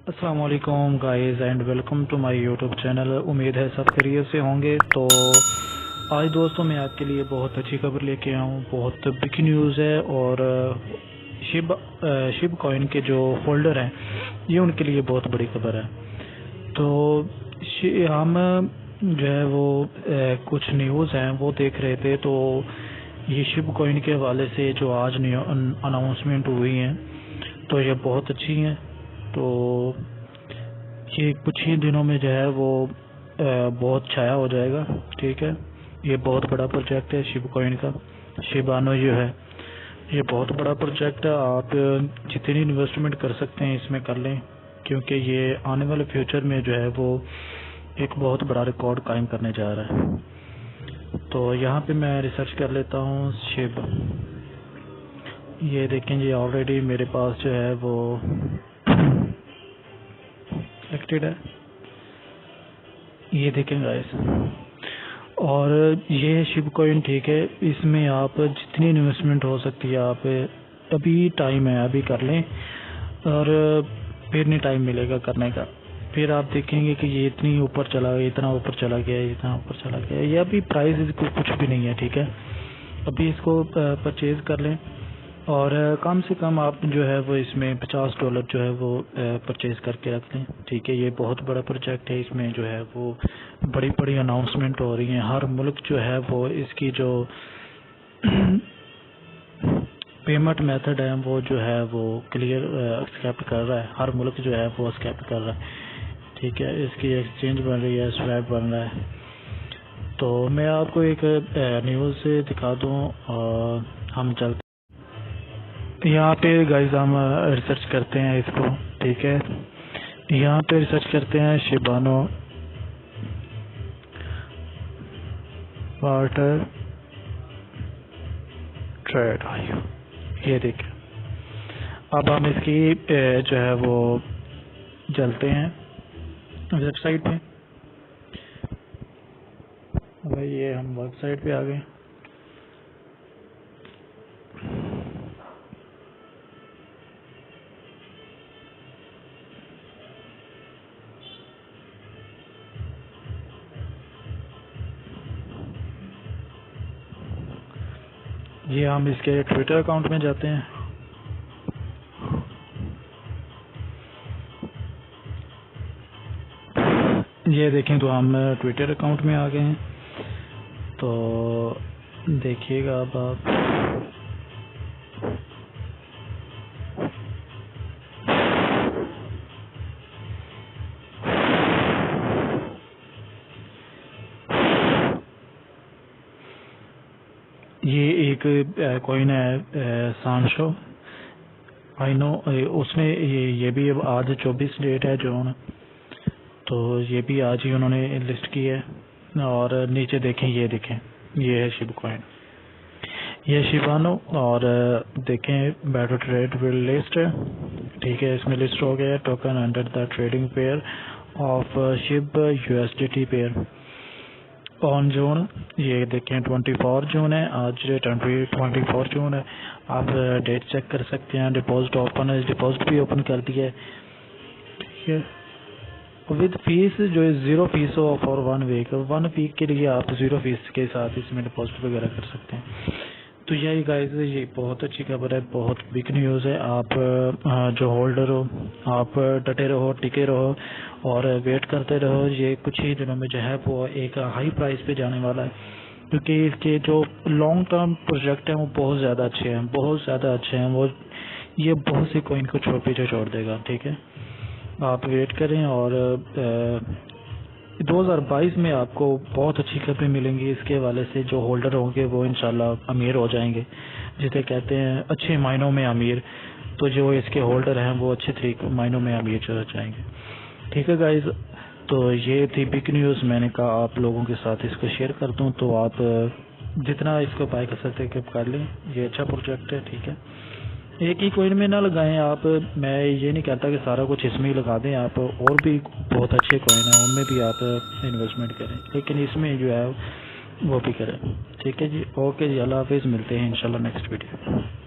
अस्सलाम वालेकुम guys and welcome to my YouTube channel. उम्मीद है सब खैरियत से होंगे। तो आज दोस्तों मैं आपके लिए बहुत अच्छी खबर लेके आया हूँ। बहुत बिग न्यूज़ है और शिब कॉइन के जो होल्डर हैं ये उनके लिए बहुत बड़ी खबर है। तो हम जो है वो कुछ न्यूज़ हैं वो देख रहे थे। तो ये शिब कॉइन के हवाले से जो आज अनाउंसमेंट हुई हैं तो ये बहुत अच्छी हैं। तो ये कुछ ही दिनों में जो है वो बहुत छाया हो जाएगा। ठीक है, ये बहुत बड़ा प्रोजेक्ट है शिब कॉइन का। शिबानो जो है ये बहुत बड़ा प्रोजेक्ट है। आप जितनी इन्वेस्टमेंट कर सकते हैं इसमें कर लें, क्योंकि ये आने वाले फ्यूचर में जो है वो एक बहुत बड़ा रिकॉर्ड कायम करने जा रहा है। तो यहाँ पे मैं रिसर्च कर लेता हूँ शिब। ये देखें जी, ऑलरेडी मेरे पास जो है वो सिलेक्टेड है, ये देखें गाइस। और ये है शिब कॉइन। ठीक है, इसमें आप जितनी इन्वेस्टमेंट हो सकती है आप अभी टाइम है, अभी कर लें और फिर नहीं टाइम मिलेगा करने का। फिर आप देखेंगे कि ये इतनी ऊपर चला गया, इतना ऊपर चला गया, इतना ऊपर चला गया। ये अभी प्राइस इसको कुछ भी नहीं है। ठीक है, अभी इसको परचेज कर लें और कम से कम आप जो है वो इसमें $50 जो है वो परचेज करके रख लें। ठीक है, ये बहुत बड़ा प्रोजेक्ट है। इसमें जो है वो बड़ी बड़ी अनाउंसमेंट हो रही हैं। हर मुल्क जो है वो इसकी जो पेमेंट मेथड है वो जो है वो क्लियर एक्सेप्ट कर रहा है। हर मुल्क जो है वो एक्सेप्ट कर रहा है। ठीक है, इसकी एक्सचेंज बन रही है, स्वैप बन रहा है। तो मैं आपको एक न्यूज़ से दिखा दूँ और हम चलते यहाँ पे गाइस। हम रिसर्च करते हैं इसको। ठीक है, यहाँ पे रिसर्च करते हैं शिबानो वाटर ट्रेड। ये देखिए, अब हम इसकी जो है वो चलते हैं वेबसाइट पे। भाई ये हम वेबसाइट पे आ गए। ये हम इसके ट्विटर अकाउंट में जाते हैं। ये देखें तो हम ट्विटर अकाउंट में आ गए हैं। तो देखिएगा अब आप, ये एक कॉइन है सांशो। आई नो उसमें ये भी अब आज 24 डेट है जून, तो ये भी आज ही उन्होंने लिस्ट की है। और नीचे देखें, ये देखें, ये है शिब कॉइन, ये शिबानो। और देखें बैटल ट्रेड विल लिस्ट है। ठीक है, इसमें लिस्ट हो गया token under the trading pair of Shiv USDT pair on June. ये देखें 24 जून है आज, 24 जून है। आप डेट चेक कर सकते हैं। डिपॉजिट ओपन है, डिपॉजिट भी ओपन कर दिया है। ठीक है, विद फीस जो है 0 फीस फॉर 1 वीक। 1 वीक के लिए आप 0 फीस के साथ इसमें डिपॉजिट वगैरह कर सकते हैं। तो यही गाइस, ये बहुत अच्छी खबर है, बहुत बिग न्यूज़ है। आप जो होल्डर हो आप डटे रहो, टिके रहो और वेट करते रहो। ये कुछ ही दिनों में जो है वो एक हाई प्राइस पे जाने वाला है, क्योंकि इसके जो लॉन्ग टर्म प्रोजेक्ट हैं वो बहुत ज़्यादा अच्छे हैं, बहुत ज़्यादा अच्छे हैं। वो ये बहुत सी कॉइन को पीछे छोड़ देगा। ठीक है, आप वेट करें और 2022 में आपको बहुत अच्छी खबरें मिलेंगी इसके हवाले से। जो होल्डर होंगे वो इंशाल्लाह अमीर हो जाएंगे, जिसे कहते हैं अच्छे मायनों में अमीर। तो जो इसके होल्डर हैं वो अच्छे तरीके मायनों में अमीर हो जाएंगे। ठीक है गाइज, तो ये थी बिग न्यूज़। मैंने कहा आप लोगों के साथ इसको शेयर कर दूं, तो आप जितना इसको बाय कर सकते हैं कर लें। ये अच्छा प्रोजेक्ट है। ठीक है, एक ही कॉइन में ना लगाएं आप। मैं ये नहीं कहता कि सारा कुछ इसमें ही लगा दें आप, और भी बहुत अच्छे कॉइन हैं उनमें भी आप इन्वेस्टमेंट करें, लेकिन इसमें जो है वो भी करें। ठीक है जी, ओके जी, अल्लाह हाफिज़। मिलते हैं इंशाल्लाह नेक्स्ट वीडियो।